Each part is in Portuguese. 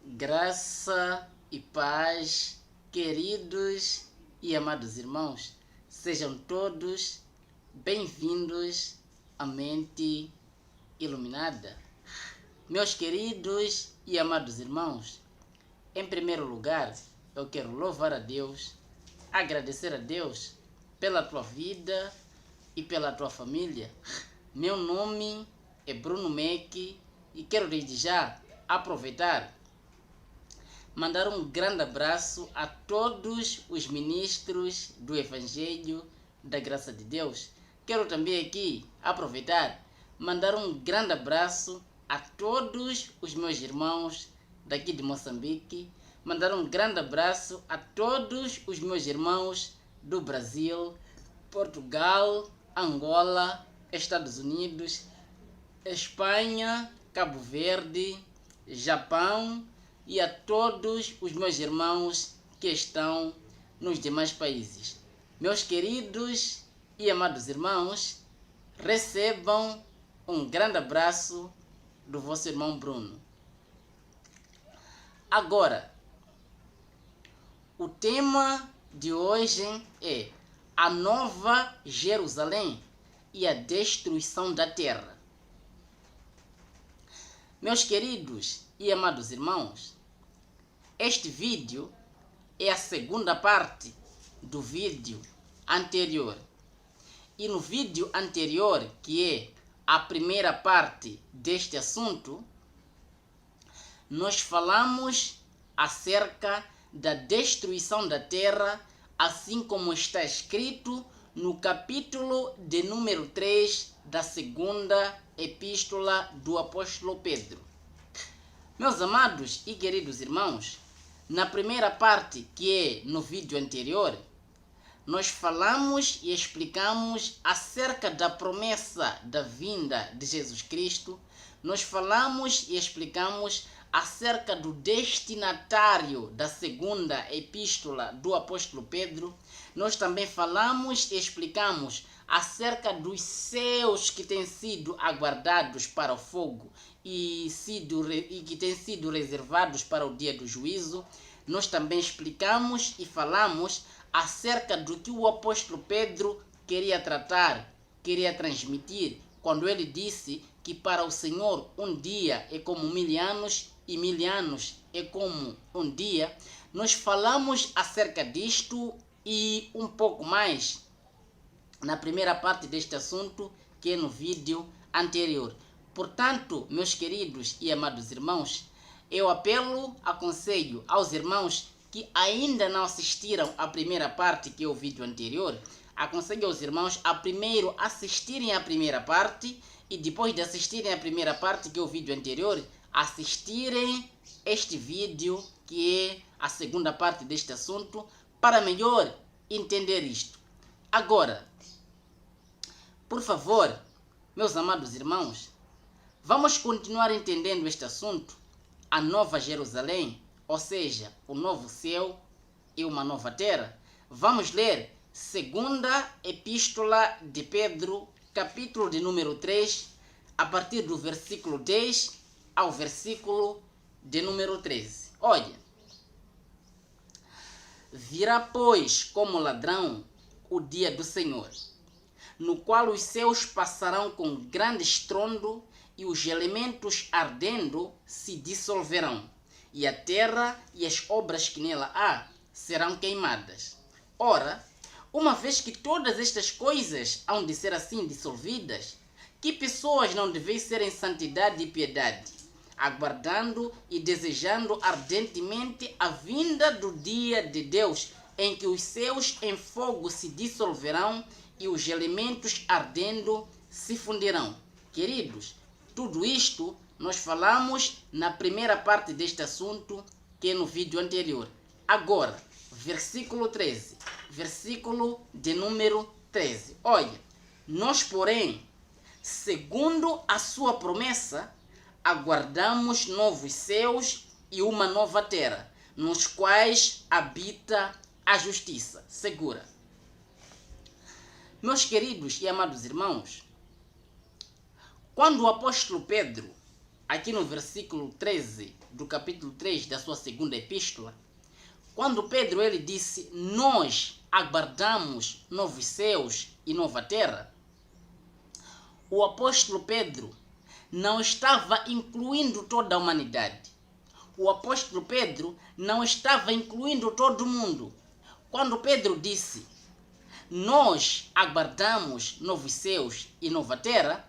Graça e paz, queridos e amados irmãos, sejam todos bem-vindos à Mente Iluminada. Meus queridos e amados irmãos, em primeiro lugar, eu quero louvar a Deus, agradecer a Deus pela tua vida e pela tua família. Meu nome é Bruno Meck e quero desde já aproveitar mandar um grande abraço a todos os ministros do Evangelho da Graça de Deus. Quero também aqui aproveitar, mandar um grande abraço a todos os meus irmãos daqui de Moçambique, mandar um grande abraço a todos os meus irmãos do Brasil, Portugal, Angola, Estados Unidos, Espanha, Cabo Verde, Japão, e a todos os meus irmãos que estão nos demais países. Meus queridos e amados irmãos, recebam um grande abraço do vosso irmão Bruno. Agora, o tema de hoje é a Nova Jerusalém e a destruição da terra. Meus queridos e amados irmãos, este vídeo é a segunda parte do vídeo anterior. E no vídeo anterior, que é a primeira parte deste assunto, nós falamos acerca da destruição da terra, assim como está escrito no capítulo de número 3 da segunda epístola do apóstolo Pedro. Meus amados e queridos irmãos, na primeira parte, que é no vídeo anterior, nós falamos e explicamos acerca da promessa da vinda de Jesus Cristo. Nós falamos e explicamos acerca do destinatário da segunda epístola do apóstolo Pedro. Nós também falamos e explicamos acerca dos céus que têm sido aguardados para o fogo e que têm sido reservados para o dia do juízo. Nós também explicamos e falamos acerca do que o apóstolo Pedro queria tratar, queria transmitir, quando ele disse que para o Senhor um dia é como 1000 anos e 1000 anos é como um dia. Nós falamos acerca disto e um pouco mais na primeira parte deste assunto, que é no vídeo anterior. Portanto, meus queridos e amados irmãos, eu aconselho aos irmãos que ainda não assistiram à primeira parte, que é o vídeo anterior, aconselho aos irmãos a primeiro assistirem à primeira parte e depois de assistirem à primeira parte, que é o vídeo anterior, assistirem este vídeo, que é a segunda parte deste assunto, para melhor entender isto. Agora, por favor, meus amados irmãos, vamos continuar entendendo este assunto, a Nova Jerusalém, ou seja, o novo céu e uma nova terra. Vamos ler segunda epístola de Pedro, capítulo de número 3, a partir do versículo 10 ao versículo de número 13. Olha, virá, pois, como ladrão o dia do Senhor, no qual os céus passarão com grande estrondo e os elementos ardendo se dissolverão, e a terra e as obras que nela há serão queimadas. Ora, uma vez que todas estas coisas hão de ser assim dissolvidas, que pessoas não devem ser em santidade e piedade, aguardando e desejando ardentemente a vinda do dia de Deus, em que os céus em fogo se dissolverão e os elementos ardendo se fundirão. Queridos, tudo isto nós falamos na primeira parte deste assunto, que é no vídeo anterior. Agora, versículo 13, versículo de número 13. Olha, nós, porém, segundo a sua promessa, aguardamos novos céus e uma nova terra, nos quais habita a justiça. Segura. Meus queridos e amados irmãos, quando o apóstolo Pedro aqui no versículo 13 do capítulo 3 da sua segunda epístola, quando Pedro ele disse, nós aguardamos novos céus e nova terra, o apóstolo Pedro não estava incluindo toda a humanidade. O apóstolo Pedro não estava incluindo todo mundo. Quando Pedro disse, nós aguardamos novos céus e nova terra,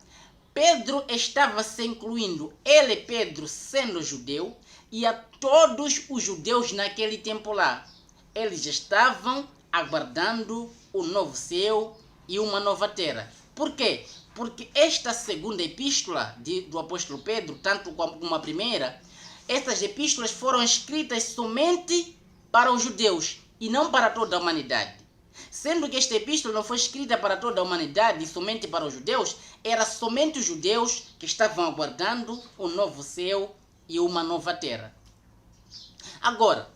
Pedro estava se incluindo, ele, Pedro, sendo judeu, e a todos os judeus naquele tempo lá. Eles estavam aguardando o novo céu e uma nova terra. Por quê? Porque esta segunda epístola do apóstolo Pedro, tanto como a primeira, estas epístolas foram escritas somente para os judeus e não para toda a humanidade. Sendo que esta epístola não foi escrita para toda a humanidade e somente para os judeus, era somente os judeus que estavam aguardando o novo céu e uma nova terra. Agora,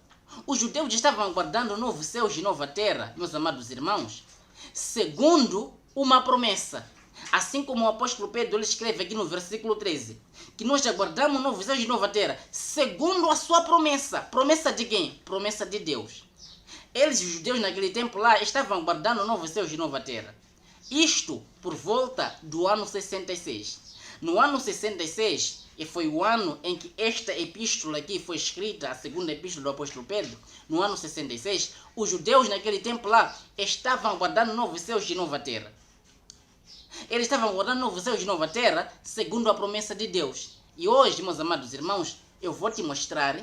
os judeus estavam aguardando o novo céu e nova terra, meus amados irmãos, segundo uma promessa. Assim como o apóstolo Pedro ele escreve aqui no versículo 13, que nós aguardamos novo céu e nova terra, segundo a sua promessa. Promessa de quem? Promessa de Deus. Eles, os judeus naquele tempo lá, estavam aguardando novo céu e nova terra. Isto por volta do ano 66. No ano 66, e foi o ano em que esta epístola aqui foi escrita, a segunda epístola do apóstolo Pedro, no ano 66, os judeus naquele tempo lá estavam aguardando novo céu e nova terra. Eles estavam aguardando novo céu e nova terra, segundo a promessa de Deus. E hoje, meus amados irmãos, eu vou te mostrar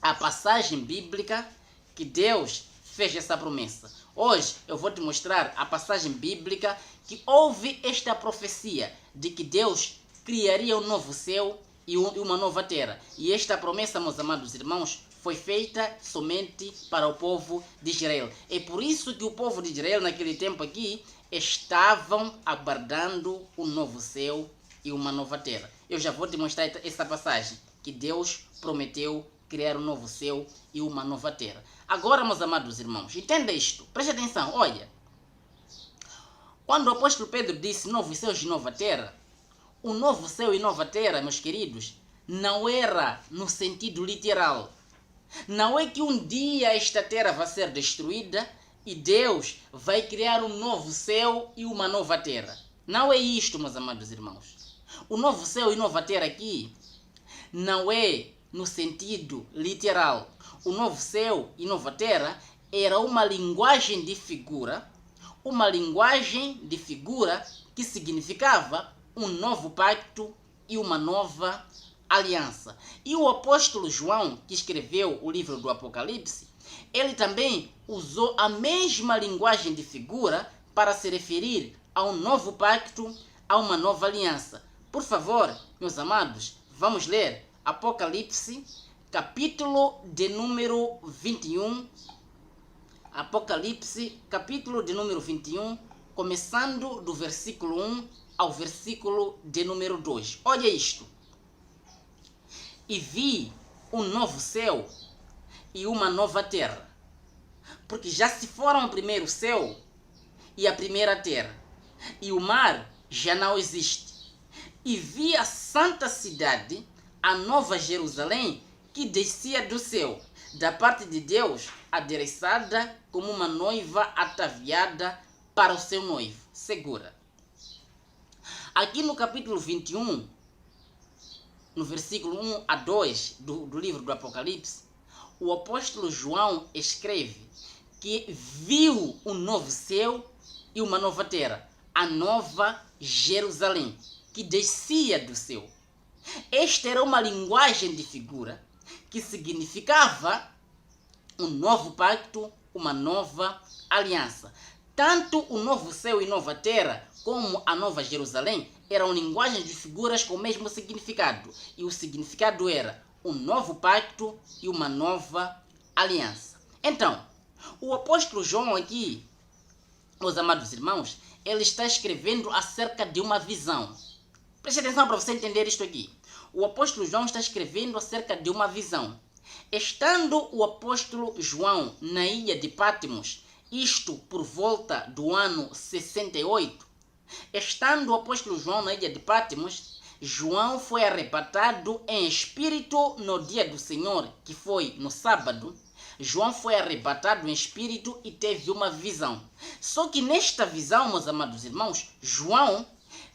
a passagem bíblica que Deus fez essa promessa. Hoje eu vou te mostrar a passagem bíblica que houve esta profecia de que Deus criaria um novo céu e uma nova terra. E esta promessa, meus amados irmãos, foi feita somente para o povo de Israel. É por isso que o povo de Israel naquele tempo aqui estavam aguardando um novo céu e uma nova terra. Eu já vou te mostrar essa passagem que Deus prometeu criar um novo céu e uma nova terra. Agora, meus amados irmãos, entenda isto. Preste atenção, olha. Quando o apóstolo Pedro disse novo céu e nova terra, o novo céu e nova terra, meus queridos, não era no sentido literal. Não é que um dia esta terra vai ser destruída e Deus vai criar um novo céu e uma nova terra. Não é isto, meus amados irmãos. O novo céu e nova terra aqui não é no sentido literal. O novo céu e nova terra era uma linguagem de figura, que significava um novo pacto e uma nova aliança. E o apóstolo João, que escreveu o livro do Apocalipse, ele também usou a mesma linguagem de figura para se referir a um novo pacto, a uma nova aliança. Por favor, meus amados, vamos ler Apocalipse, capítulo de número 21. Apocalipse, capítulo de número 21, começando do versículo 1 ao versículo de número 2. Olha isto. E vi um novo céu e uma nova terra, porque já se foram o primeiro céu e a primeira terra, e o mar já não existe. E vi a santa cidade, a nova Jerusalém, que descia do céu, da parte de Deus, adereçada como uma noiva ataviada para o seu noivo. Segura. Aqui no capítulo 21, no versículo 1 a 2 do livro do Apocalipse, o apóstolo João escreve que viu um novo céu e uma nova terra, a nova Jerusalém, que descia do céu. Esta era uma linguagem de figura que significava um novo pacto, uma nova aliança. Tanto o novo céu e nova terra como a nova Jerusalém eram linguagens de figuras com o mesmo significado. E o significado era um novo pacto e uma nova aliança. Então, o apóstolo João aqui, meus amados irmãos, ele está escrevendo acerca de uma visão. Preste atenção para você entender isto aqui. O apóstolo João está escrevendo acerca de uma visão. Estando o apóstolo João na ilha de Patmos, isto por volta do ano 68, estando o apóstolo João na ilha de Patmos, João foi arrebatado em espírito no dia do Senhor, que foi no sábado. João foi arrebatado em espírito e teve uma visão. Só que nesta visão, meus amados irmãos, João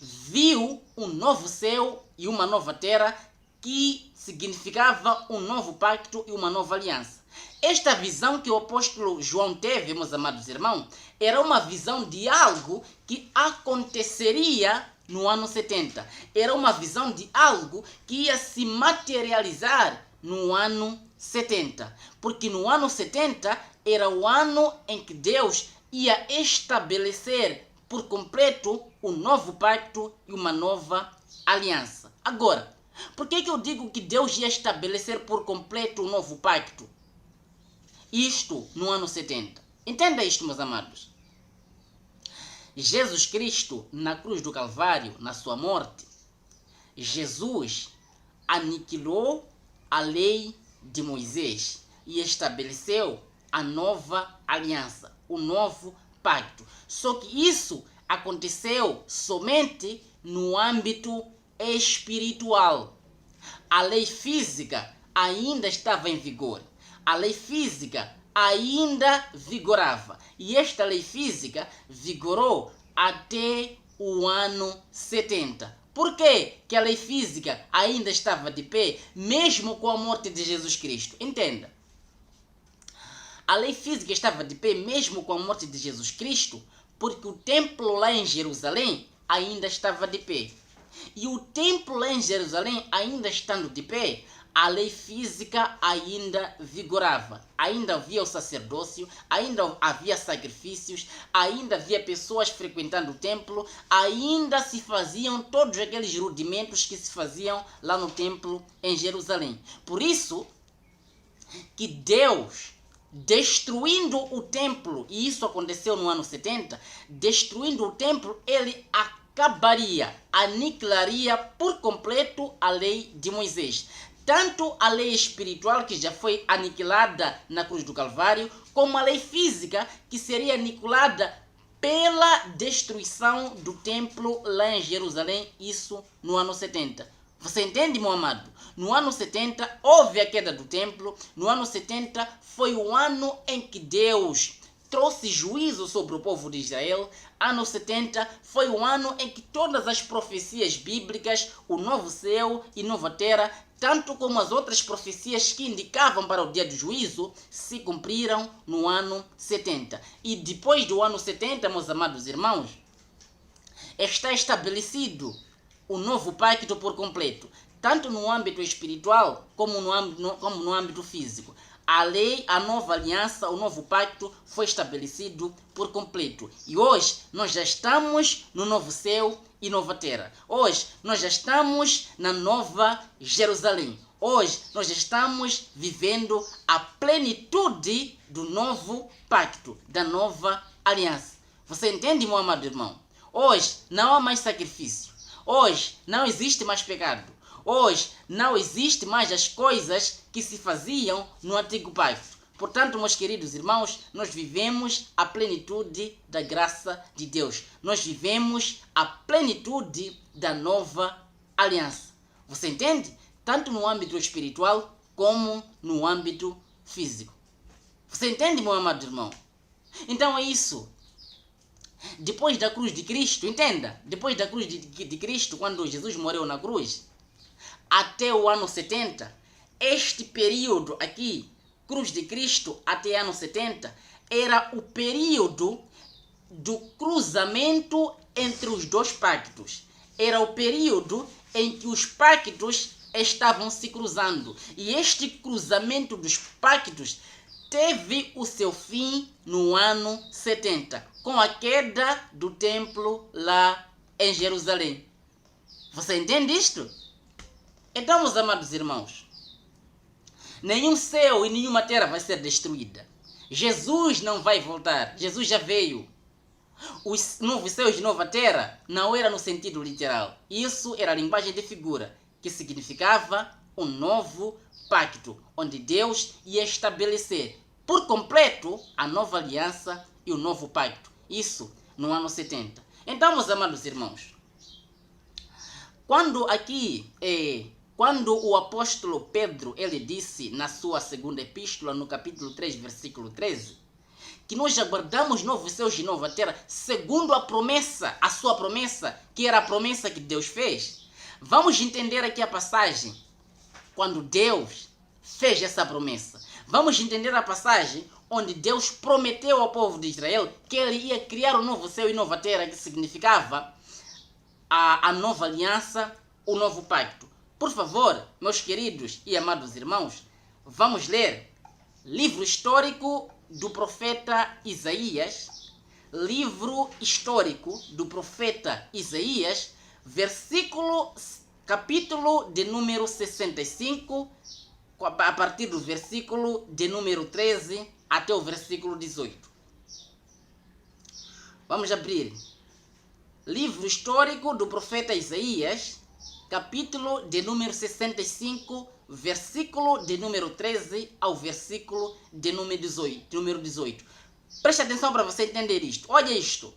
viu um novo céu e uma nova terra, que significava um novo pacto e uma nova aliança. Esta visão que o apóstolo João teve, meus amados irmãos, era uma visão de algo que aconteceria no ano 70. Era uma visão de algo que ia se materializar no ano 70. Porque no ano 70 era o ano em que Deus ia estabelecer por completo um novo pacto e uma nova aliança. Agora, por que eu digo que Deus ia estabelecer por completo um novo pacto? Isto no ano 70. Entenda isto, meus amados. Jesus Cristo, na cruz do Calvário, na sua morte, Jesus aniquilou a lei de Moisés e estabeleceu a nova aliança, o novo pacto. Só que isso aconteceu somente no âmbito espiritual. A lei física ainda estava em vigor. A lei física ainda vigorava. E esta lei física vigorou até o ano 70. Por que a lei física ainda estava de pé, mesmo com a morte de Jesus Cristo? Entenda. A lei física estava de pé mesmo com a morte de Jesus Cristo, porque o templo lá em Jerusalém ainda estava de pé. E o templo lá em Jerusalém ainda estando de pé, a lei física ainda vigorava. Ainda havia o sacerdócio, ainda havia sacrifícios, ainda havia pessoas frequentando o templo, ainda se faziam todos aqueles rudimentos que se faziam lá no templo em Jerusalém. Por isso que Deus, destruindo o templo, e isso aconteceu no ano 70, destruindo o templo, ele acabaria, aniquilaria por completo a lei de Moisés. Tanto a lei espiritual, que já foi aniquilada na cruz do Calvário, como a lei física, que seria aniquilada pela destruição do templo lá em Jerusalém, isso no ano 70. Você entende, meu amado? No ano 70 houve a queda do templo. No ano 70 foi o ano em que Deus trouxe juízo sobre o povo de Israel. Ano 70 foi o ano em que todas as profecias bíblicas, o novo céu e nova terra, tanto como as outras profecias que indicavam para o dia do juízo, se cumpriram no ano 70. E depois do ano 70, meus amados irmãos, está estabelecido o novo pacto por completo, tanto no âmbito espiritual como no âmbito físico. A lei, a nova aliança, o novo pacto foi estabelecido por completo. E hoje nós já estamos no novo céu e nova terra. Hoje nós já estamos na nova Jerusalém. Hoje nós já estamos vivendo a plenitude do novo pacto, da nova aliança. Você entende, meu amado irmão? Hoje não há mais sacrifício. Hoje não existe mais pecado. Hoje não existe mais as coisas que se faziam no antigo pacto. Portanto, meus queridos irmãos, nós vivemos a plenitude da graça de Deus. Nós vivemos a plenitude da nova aliança. Você entende? Tanto no âmbito espiritual como no âmbito físico. Você entende, meu amado irmão? Então é isso. Depois da cruz de Cristo, entenda, depois da cruz de Cristo, quando Jesus morreu na cruz, até o ano 70, este período aqui, cruz de Cristo até ano 70, era o período do cruzamento entre os dois pactos. Era o período em que os pactos estavam se cruzando. E este cruzamento dos pactos teve o seu fim no ano 70, com a queda do templo lá em Jerusalém. Você entende isto? Então, meus amados irmãos, nenhum céu e nenhuma terra vai ser destruída. Jesus não vai voltar. Jesus já veio. Os novos céus e nova terra não era no sentido literal. Isso era a linguagem de figura, que significava um novo pacto, onde Deus ia estabelecer por completo a nova aliança e o novo pacto. Isso no ano 70. Então, meus amados irmãos, Quando o apóstolo Pedro, ele disse na sua segunda epístola, no capítulo 3, versículo 13, que nós aguardamos novos céus e nova terra, segundo a sua promessa, que era a promessa que Deus fez. Vamos entender aqui a passagem, quando Deus fez essa promessa. Vamos entender a passagem onde Deus prometeu ao povo de Israel que ele ia criar um novo céu e nova terra, que significava a nova aliança, o novo pacto. Por favor, meus queridos e amados irmãos, vamos ler livro histórico do profeta Isaías, livro histórico do profeta Isaías, capítulo de número 65, a partir do versículo de número 13 até o versículo 18. Vamos abrir. Livro histórico do profeta Isaías, capítulo de número 65, versículo de número 13 ao versículo de número 18. Preste atenção para você entender isto. Olha isto.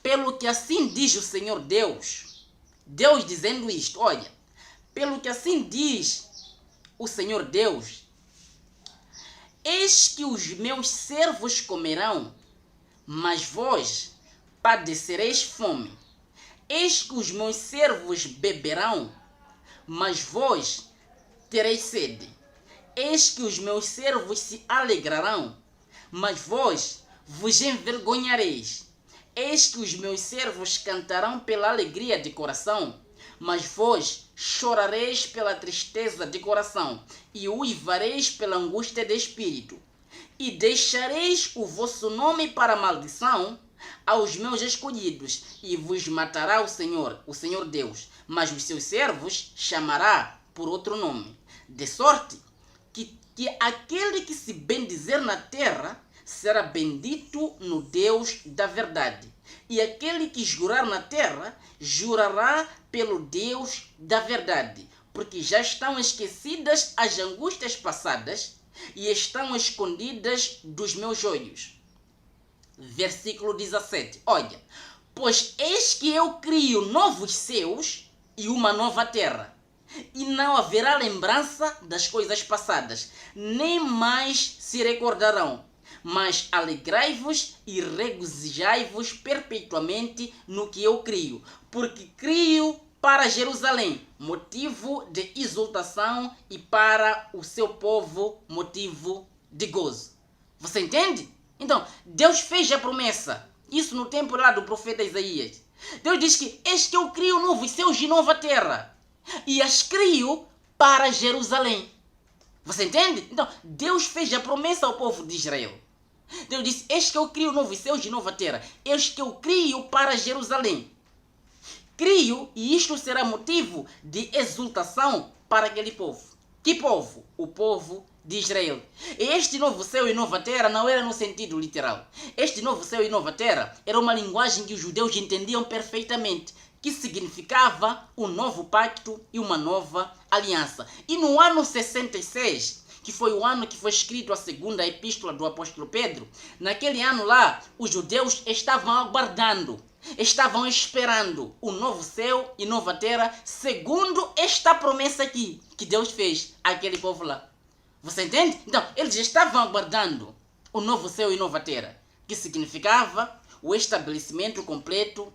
Pelo que assim diz o Senhor Deus, Deus dizendo isto, olha. Pelo que assim diz o Senhor Deus, eis que os meus servos comerão, mas vós padecereis fome. Eis que os meus servos beberão, mas vós tereis sede. Eis que os meus servos se alegrarão, mas vós vos envergonhareis. Eis que os meus servos cantarão pela alegria de coração, mas vós chorareis pela tristeza de coração, e uivareis pela angústia de espírito. E deixareis o vosso nome para maldição aos meus escolhidos, e vos matará o Senhor Deus, mas os seus servos chamará por outro nome. De sorte que aquele que se bendizer na terra será bendito no Deus da verdade. E aquele que jurar na terra, jurará pelo Deus da verdade, porque já estão esquecidas as angústias passadas e estão escondidas dos meus olhos. Versículo 17. Olha, pois eis que eu crio novos céus e uma nova terra, e não haverá lembrança das coisas passadas, nem mais se recordarão. Mas alegrai-vos e regozijai-vos perpetuamente no que eu crio, porque crio para Jerusalém motivo de exultação e para o seu povo motivo de gozo. Você entende? Então, Deus fez a promessa, isso no tempo lá do profeta Isaías. Deus diz que eis que eu crio novos céus e nova terra, e as crio para Jerusalém. Você entende? Então, Deus fez a promessa ao povo de Israel. Deus disse, eis que eu crio novos céus e nova terra, eis que eu crio para Jerusalém. Crio, e isto será motivo de exultação para aquele povo. Que povo? O povo de Israel. E este novo céu e nova terra não era no sentido literal. Este novo céu e nova terra era uma linguagem que os judeus entendiam perfeitamente, que significava um novo pacto e uma nova aliança. E no ano 66, que foi o ano que foi escrito a segunda epístola do apóstolo Pedro, naquele ano lá, os judeus estavam aguardando, estavam esperando o novo céu e nova terra, segundo esta promessa aqui, que Deus fez àquele povo lá. Você entende? Então, eles estavam aguardando o novo céu e nova terra, que significava o estabelecimento completo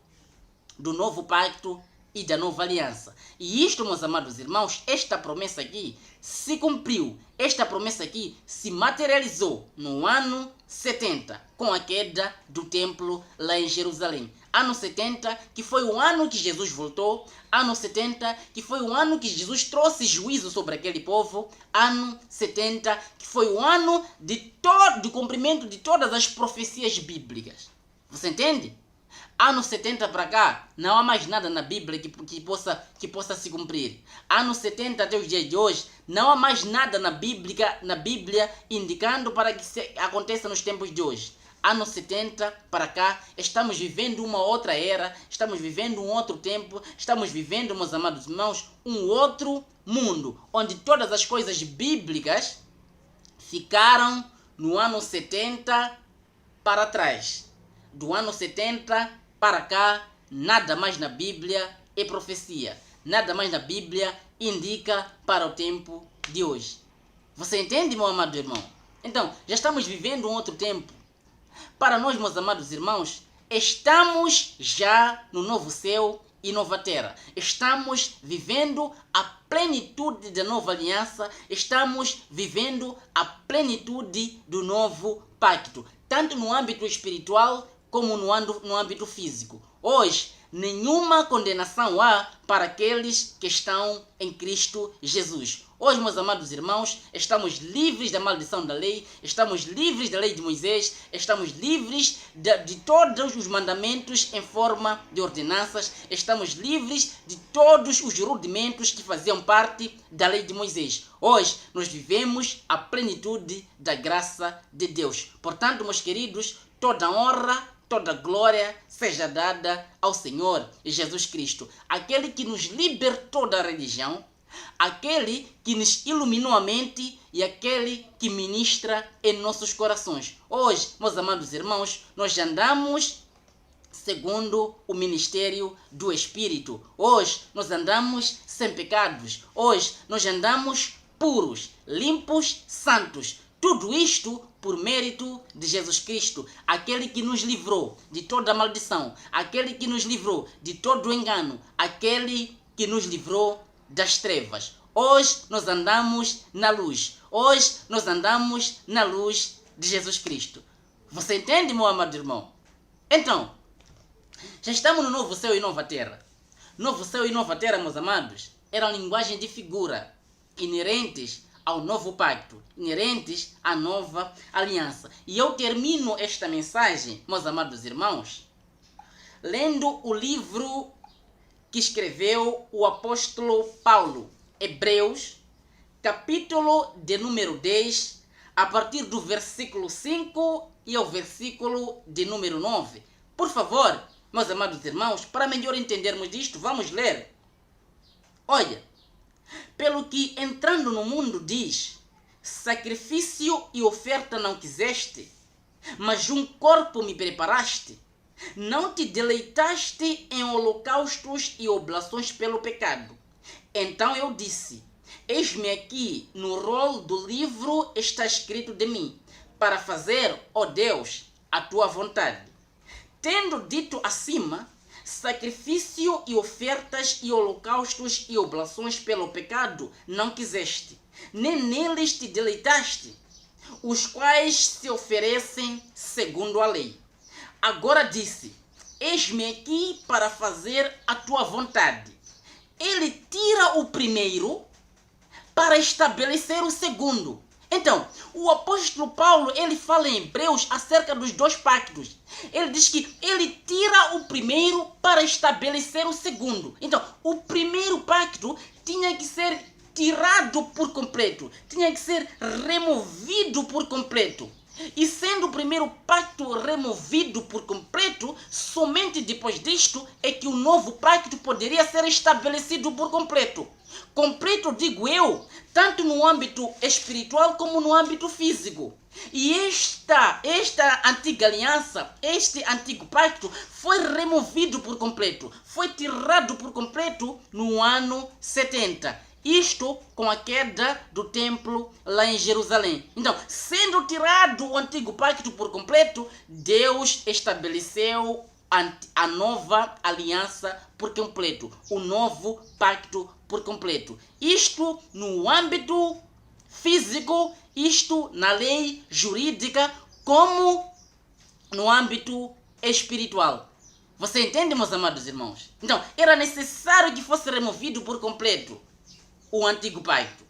do novo pacto e da nova aliança. E isto, meus amados irmãos, esta promessa aqui se cumpriu. Esta promessa aqui se materializou no ano 70, com a queda do templo lá em Jerusalém. Ano 70, que foi o ano que Jesus voltou. Ano 70, que foi o ano que Jesus trouxe juízo sobre aquele povo. Ano 70, que foi o ano do cumprimento de todas as profecias bíblicas. Você entende? Ano 70 para cá, não há mais nada na Bíblia que possa se cumprir. Ano 70 até os dias de hoje, não há mais nada na Bíblia indicando para que aconteça nos tempos de hoje. Ano 70 para cá, estamos vivendo uma outra era, estamos vivendo um outro tempo, estamos vivendo, meus amados irmãos, um outro mundo, onde todas as coisas bíblicas ficaram no ano 70 para trás. Do ano 70 para cá, nada mais na Bíblia é profecia. Nada mais na Bíblia indica para o tempo de hoje. Você entende, meu amado irmão? Então, já estamos vivendo um outro tempo. Para nós, meus amados irmãos, estamos já no novo céu e nova terra. Estamos vivendo a plenitude da nova aliança. Estamos vivendo a plenitude do novo pacto. Tanto no âmbito espiritual como no âmbito físico. Hoje, nenhuma condenação há para aqueles que estão em Cristo Jesus. Hoje, meus amados irmãos, estamos livres da maldição da lei, estamos livres da lei de Moisés, estamos livres de todos os mandamentos em forma de ordenanças, estamos livres de todos os rudimentos que faziam parte da lei de Moisés. Hoje, nós vivemos a plenitude da graça de Deus. Portanto, meus queridos, toda honra, toda glória seja dada ao Senhor Jesus Cristo, aquele que nos libertou da religião, aquele que nos iluminou a mente e aquele que ministra em nossos corações. Hoje, meus amados irmãos, nós andamos segundo o ministério do Espírito. Hoje, nós andamos sem pecados. Hoje, nós andamos puros, limpos, santos. Tudo isto por mérito de Jesus Cristo, aquele que nos livrou de toda a maldição, aquele que nos livrou de todo o engano, aquele que nos livrou das trevas. Hoje nós andamos na luz. Hoje nós andamos na luz de Jesus Cristo. Você entende, meu amado irmão? Então, já estamos no novo céu e nova terra. Novo céu e nova terra, meus amados, eram linguagem de figura inerentes ao novo pacto, inerentes à nova aliança. E eu termino esta mensagem, meus amados irmãos, lendo o livro que escreveu o apóstolo Paulo, Hebreus, capítulo de número 10, a partir do versículo 5 e ao versículo de número 9. Por favor, meus amados irmãos, para melhor entendermos disto, vamos ler. Olha, pelo que entrando no mundo diz, sacrifício e oferta não quiseste, mas um corpo me preparaste. Não te deleitaste em holocaustos e oblações pelo pecado. Então eu disse, eis-me aqui, no rolo do livro está escrito de mim, para fazer, ó Deus, a tua vontade. Tendo dito acima, sacrifício e ofertas e holocaustos e oblações pelo pecado não quiseste, nem neles te deleitaste, os quais se oferecem segundo a lei. Agora disse, eis-me aqui para fazer a tua vontade. Ele tira o primeiro para estabelecer o segundo. Então, o apóstolo Paulo, ele fala em Hebreus acerca dos dois pactos. Ele diz que ele tira o primeiro para estabelecer o segundo. Então, o primeiro pacto tinha que ser tirado por completo, tinha que ser removido por completo. E sendo o primeiro pacto removido por completo, somente depois disto é que o novo pacto poderia ser estabelecido por completo. Completo, digo eu, tanto no âmbito espiritual como no âmbito físico. E esta antiga aliança, este antigo pacto, foi removido por completo, foi tirado por completo no ano 70. Isto com a queda do templo lá em Jerusalém. Então, sendo tirado o antigo pacto por completo, Deus estabeleceu a nova aliança por completo, o novo pacto por completo. Isto no âmbito físico, isto na lei jurídica, como no âmbito espiritual. Você entende, meus amados irmãos? Então, era necessário que fosse removido por completo o antigo pacto,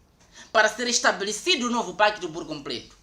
para ser estabelecido o novo pacto por completo.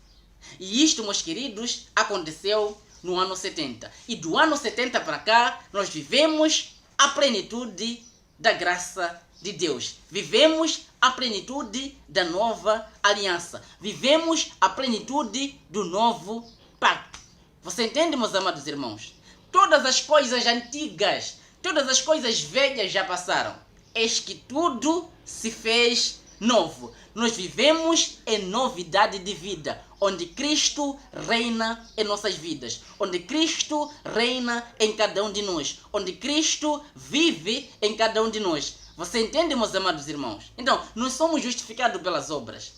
E isto, meus queridos, aconteceu no ano 70. E do ano 70 para cá, nós vivemos a plenitude da graça de Deus. Vivemos a plenitude da nova aliança. Vivemos a plenitude do novo pacto. Você entende, meus amados irmãos? Todas as coisas antigas, todas as coisas velhas já passaram. Eis que tudo se fez novo. Nós vivemos em novidade de vida. onde Cristo reina em nossas vidas, onde Cristo reina em cada um de nós, onde Cristo vive em cada um de nós. Você entende, meus amados irmãos? Então, não somos justificados pelas obras.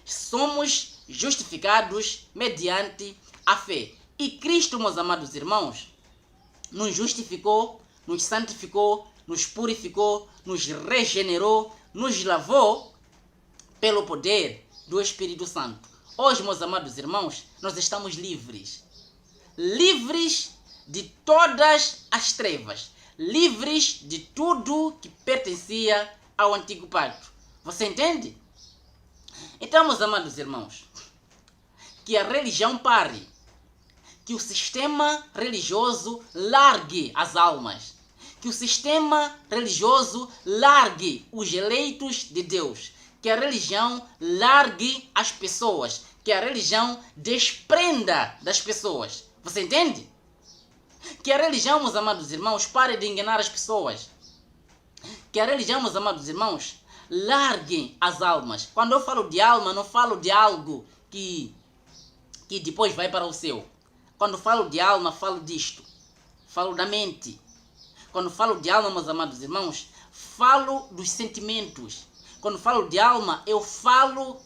Somos justificados mediante a fé. E Cristo, meus amados irmãos, nos justificou, nos santificou, nos purificou, nos regenerou, nos lavou pelo poder do Espírito Santo. Hoje, meus amados irmãos, nós estamos livres. Livres de todas as trevas. Livres de tudo que pertencia ao antigo pacto. Você entende? Então, meus amados irmãos, que a religião pare, que o sistema religioso largue as almas, que o sistema religioso largue os eleitos de Deus, que a religião largue as pessoas, que a religião desprenda das pessoas. Você entende? Que a religião, meus amados irmãos, pare de enganar as pessoas. Que a religião, meus amados irmãos, largue as almas. Quando eu falo de alma, não falo de algo que depois vai para o céu. Quando falo de alma, falo disto. Falo da mente. Quando falo de alma, meus amados irmãos, falo dos sentimentos. Quando falo de alma, eu falo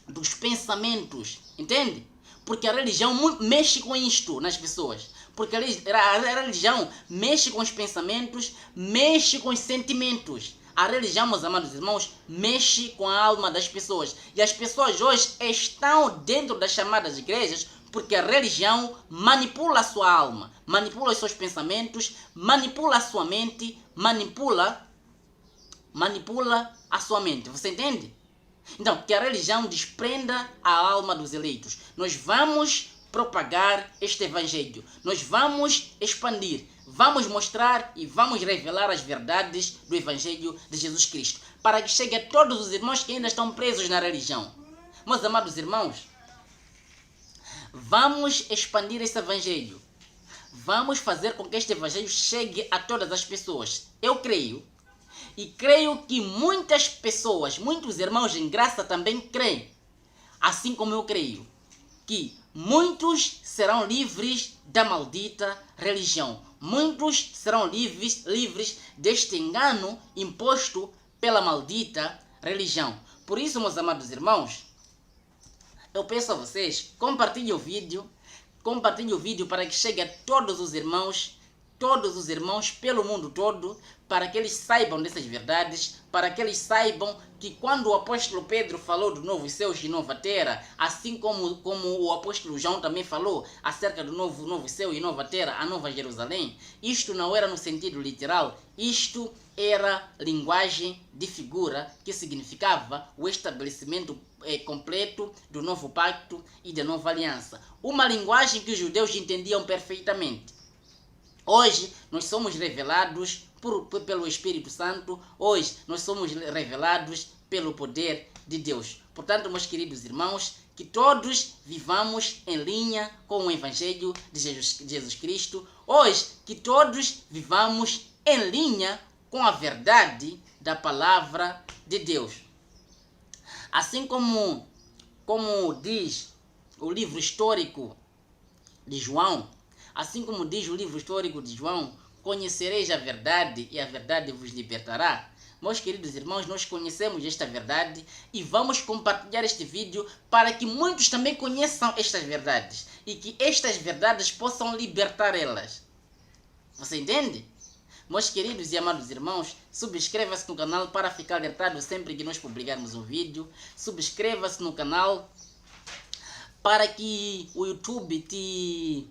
dos pensamentos. Entende? Porque a religião mexe com isto nas pessoas. Porque a religião mexe com os pensamentos, mexe com os sentimentos. A religião, meus amados irmãos, mexe com a alma das pessoas. E as pessoas hoje estão dentro das chamadas igrejas porque a religião manipula a sua alma, manipula os seus pensamentos, manipula a sua mente, manipula a sua mente. Você entende? Então, que a religião desprenda a alma dos eleitos. Nós vamos propagar este evangelho. Nós vamos expandir, vamos mostrar e vamos revelar as verdades do evangelho de Jesus Cristo, para que chegue a todos os irmãos que ainda estão presos na religião. Meus amados irmãos, vamos expandir esse evangelho. Vamos fazer com que este evangelho chegue a todas as pessoas. Eu creio, e creio que muitas pessoas, muitos irmãos em graça também creem, assim como eu creio, que muitos serão livres da maldita religião. Muitos serão livres deste engano imposto pela maldita religião. Por isso, meus amados irmãos, eu peço a vocês, compartilhem o vídeo para que chegue a todos os irmãos pelo mundo todo, para que eles saibam dessas verdades, para que eles saibam que quando o apóstolo Pedro falou do novo céus e nova terra, assim como o apóstolo João também falou acerca do novo céu e nova terra, a nova Jerusalém, isto não era no sentido literal, isto era linguagem de figura que significava o estabelecimento completo do novo pacto e da nova aliança. Uma linguagem que os judeus entendiam perfeitamente. Hoje nós somos revelados pelo Espírito Santo, hoje nós somos revelados pelo poder de Deus. Portanto, meus queridos irmãos, que todos vivamos em linha com o Evangelho de Jesus Cristo. Hoje, que todos vivamos em linha com a verdade da palavra de Deus. Assim como diz o livro histórico de João, conhecereis a verdade e a verdade vos libertará. Meus queridos irmãos, nós conhecemos esta verdade e vamos compartilhar este vídeo para que muitos também conheçam estas verdades e que estas verdades possam libertar elas. Você entende? Meus queridos e amados irmãos, subscreva-se no canal para ficar alertado sempre que nós publicarmos um vídeo. Subscreva-se no canal para que o YouTube te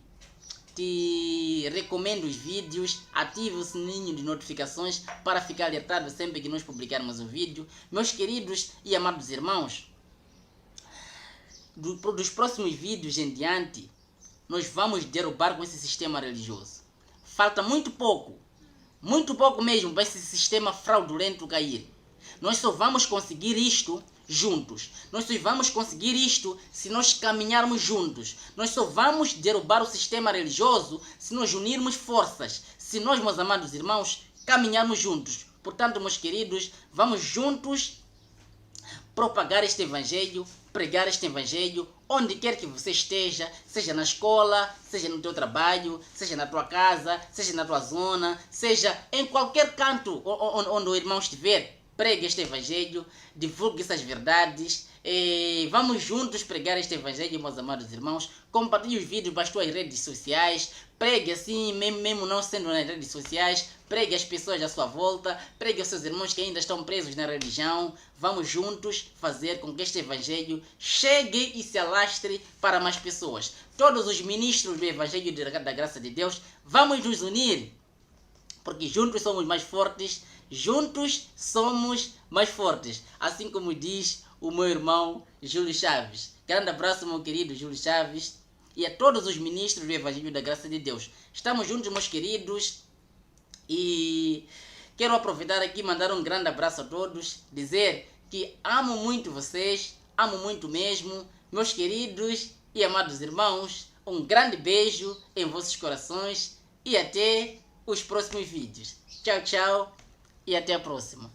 recomende os vídeos, ative o sininho de notificações para ficar alertado sempre que nós publicarmos um vídeo. Meus queridos e amados irmãos, dos próximos vídeos em diante, nós vamos derrubar com esse sistema religioso. Falta muito pouco mesmo para esse sistema fraudulento cair. Nós só vamos conseguir isto juntos. Nós só vamos conseguir isto se nós caminharmos juntos. Nós só vamos derrubar o sistema religioso se nós unirmos forças. Se nós, meus amados irmãos, caminharmos juntos. Portanto, meus queridos, vamos juntos propagar este evangelho, pregar este evangelho, onde quer que você esteja, seja na escola, seja no teu trabalho, seja na tua casa, seja na tua zona, seja em qualquer canto onde o irmão estiver. Pregue este evangelho, divulgue essas verdades. Vamos juntos pregar este evangelho, meus amados irmãos. Compartilhe os vídeos para as tuas redes sociais. Pregue assim, mesmo não sendo nas redes sociais. Pregue as pessoas à sua volta. Pregue aos seus irmãos que ainda estão presos na religião. Vamos juntos fazer com que este evangelho chegue e se alastre para mais pessoas. Todos os ministros do evangelho da graça de Deus, vamos nos unir. Porque juntos somos mais fortes. Juntos somos mais fortes. Assim como diz o meu irmão Júlio Chaves. Grande abraço, meu querido Júlio Chaves. E a todos os ministros do Evangelho da Graça de Deus. Estamos juntos, meus queridos. E quero aproveitar aqui e mandar um grande abraço a todos. Dizer que amo muito vocês. Amo muito mesmo. Meus queridos e amados irmãos. Um grande beijo em vossos corações. E até os próximos vídeos. Tchau, tchau. E até a próxima.